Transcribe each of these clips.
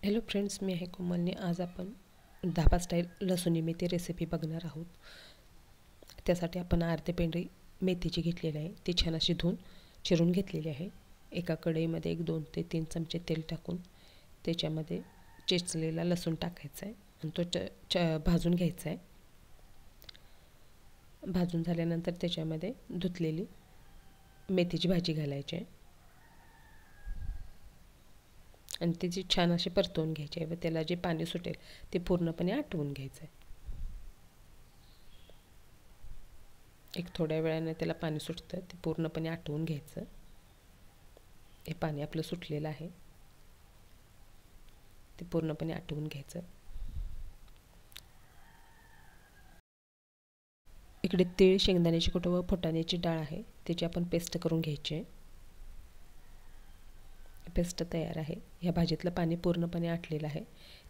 Hello friends, मी आहे कोमलने. आज आपण धाबा स्टाईल लसूणी मेथी रेसिपी बघणार आहोत. त्यासाठी आपण अर्धे पेंडी मेथीची घेतलेली आहे. ती छान अशी धुवून चिरून घेतलेली आहे. एका कढईमध्ये 2 ते 3 चमचे तेल टाकून त्याच्यामध्ये चेचलेला लसूण टाकायचा आहे आणि तो भाजून घ्यायचा आहे. भाजून झाल्यानंतर त्याच्यामध्ये धुतलेली मेथीची भाजी घालायची आहे आणि त्याची छान अशी परतवून घ्यायची आहे व त्याला जे पाणी सुटेल ते पूर्णपणे आटवून घ्यायचं आहे. एक थोड्या वेळाने त्याला पाणी सुटतं, ते पूर्णपणे आटवून घ्यायचं. हे पाणी आपलं सुटलेलं आहे, ते पूर्णपणे आटवून घ्यायचं. इकडे तीळ, शेंगदाण्याची कुटं व फुटाण्याची डाळ आहे, त्याची आपण पेस्ट करून घ्यायची आहे. पेस्ट तयार आहे. ह्या भाजीतलं पाणी पूर्णपणे आटलेलं आहे,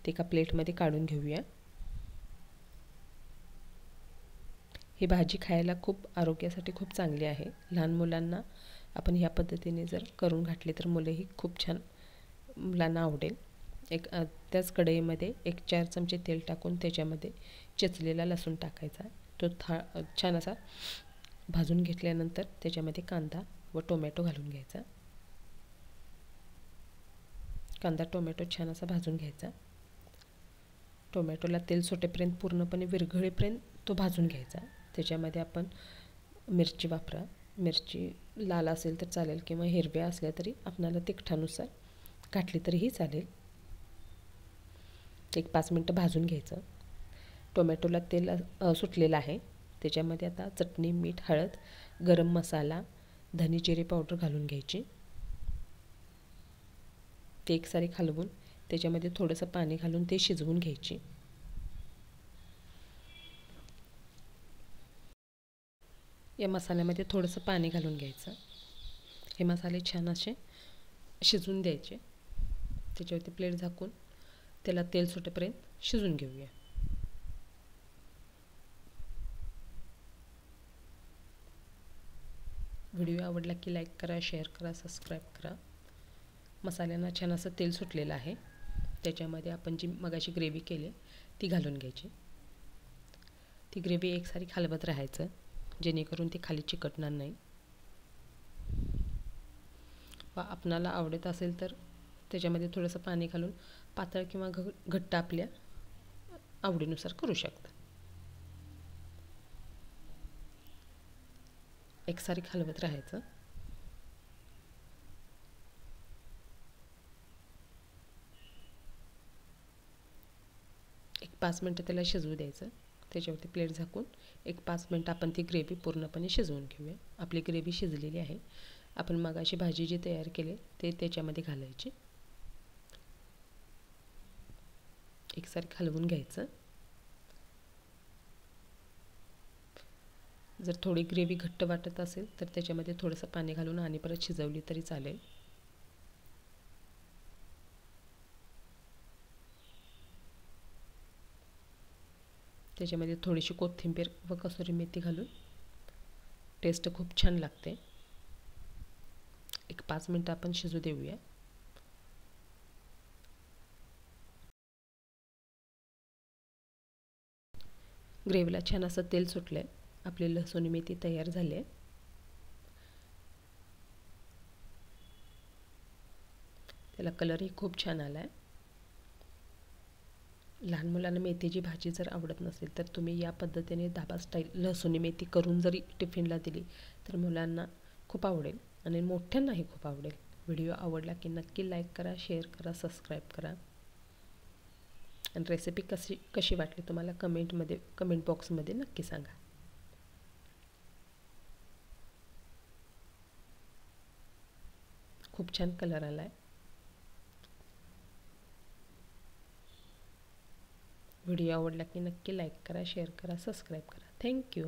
ते एका प्लेटमध्ये काढून घेऊया. ही भाजी खायला खूप आरोग्यासाठी खूप चांगली आहे. लहान मुलांना आपण ह्या पद्धतीने जर करून घातली तर मुलेही खूप छान मुलांना आवडेल. त्याच कढईमध्ये 4 चमचे तेल टाकून त्याच्यामध्ये चेचलेला लसूण टाकायचा. तो छान असा भाजून घेतल्यानंतर त्याच्यामध्ये कांदा व टोमॅटो घालून घ्यायचा. कांदा टोमॅटो छान असा भाजून घ्यायचा. टोमॅटोला तेल सुटेपर्यंत पूर्णपणे विरघळेपर्यंत तो भाजून घ्यायचा. त्याच्यामध्ये आपण मिरची वापरा. मिरची लाल असेल तर चालेल किंवा हिरव्या असल्या तरी आपणाला तिखटानुसार घातली तरीही चालेल. 5 मिनटं भाजून घ्यायचं. टोमॅटोला तेल सुटलेलं आहे. त्याच्यामध्ये आता चटणी, मीठ, हळद, गरम मसाला, धने जिरे पावडर घालून घ्यायची. ते एकसारी हलवून त्याच्यामध्ये थोडंसं पाणी घालून ते शिजवून घ्यायची. या मसाल्यामध्ये थोडंसं पाणी घालून घ्यायचं. हे मसाले छान असे शिजवून द्यायचे. त्याच्यावरती प्लेट झाकून त्याला तेल सुटेपर्यंत शिजवून घेऊया. व्हिडिओ आवडला की लाईक करा, शेअर करा, सबस्क्राईब करा. मसाल्यांना छान असं तेल सुटलेलं आहे. त्याच्यामध्ये आपण जी मगाशी ग्रेव्ही केली ती घालून घ्यायची. ती ग्रेव्ही एकसारी हलवत राहायचं, जेणेकरून ती खाली चिकटणार नाही. व आपणाला आवडत असेल तर त्याच्यामध्ये थोडंसं पाणी घालून पातळ किंवा घट्ट आपल्या आवडीनुसार करू शकता. एकसारी हलवत राहायचं. एक 5 मिनटं त्याला शिजवू द्यायचं. त्याच्यावरती प्लेट झाकून 5 मिनटं आपण ती ग्रेव्ही पूर्णपणे शिजवून घेऊया. आपली ग्रेव्ही शिजलेली आहे. आपण मगाशी भाजी जी तयार केली ते त्याच्यामध्ये घालायची. एकसारखं हलवून घ्यायचं. जर थोडी ग्रेव्ही घट्ट वाटत असेल तर त्याच्यामध्ये थोडंसं पाणी घालून आणि परत शिजवली तरी चालेल. त्याच्यामध्ये थोडीशी कोथिंबीर व कसुरी मेथी घालून टेस्ट खूप छान लागते. 5 मिनटं आपण शिजू देऊया. ग्रेव्हीला छान असं तेल सुटलं आहे. आपली लसूण मेथी तयार झाली आहे. त्याला कलरही खूप छान आला आहे. लहान मुलांना मेथीची भाजी जर आवडत नसेल तर तुम्ही या पद्धतीने धाबा स्टाईल लसूणी मेथी करून जरी टिफिनला दिली तर मुलांना खूप आवडेल आणि मोठ्यांनाही खूप आवडेल. व्हिडिओ आवडला की नक्की लाईक करा, शेअर करा, सबस्क्राईब करा. आणि रेसिपी कशी वाटली तुम्हाला कमेंट बॉक्समध्ये नक्की सांगा. खूप छान कलर आला आहे. व्हिडिओ आवडला की नक्की लाईक करा, शेअर करा, सबस्क्राईब करा. थँक्यू.